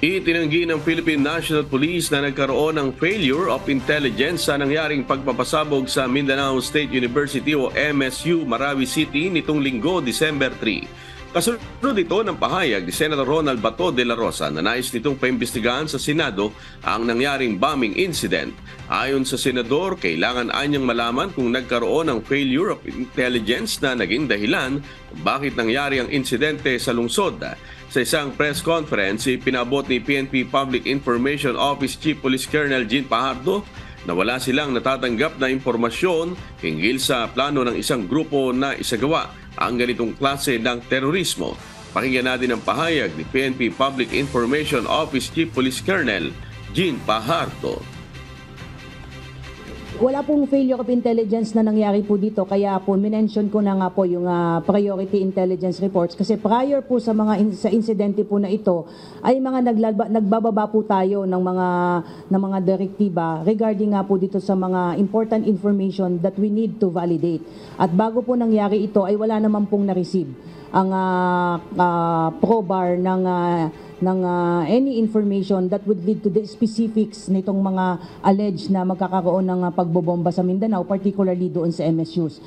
Itinanggi ng Philippine National Police na nagkaroon ng failure of intelligence sa nangyaring pagpapasabog sa Mindanao State University o MSU, Marawi City nitong Linggo, December 3. Kasunod ito ng pahayag ni Senator Ronald Bato de la Rosa na nais nitong paimbestigahan sa Senado ang nangyaring bombing incident. Ayon sa Senador, kailangan anyang malaman kung nagkaroon ng failure of intelligence na naging dahilan kung bakit nangyari ang insidente sa lungsod. Sa isang press conference, ipinabot ni PNP Public Information Office Chief Police Colonel Jean Pajardo na wala silang natatanggap na impormasyon hinggil sa plano ng isang grupo na isagawa ang ganitong klase ng terorismo. Pakinggan natin ang pahayag ni PNP Public Information Office Chief Police Colonel Jean Pajardo. Wala pong failure of intelligence na nangyari po dito, kaya po minention ko na nga po yung priority intelligence reports kasi prior po sa sa insidente po na ito ay mga nagbababa po tayo ng mga direktiba regarding nga po dito sa mga important information that we need to validate. At bago po nangyari ito ay wala naman pong na-receive ang probar ng any information that would lead to the specifics nitong mga alleged na magkakaroon ng pagbobomba sa Mindanao, particularly doon sa MSUs.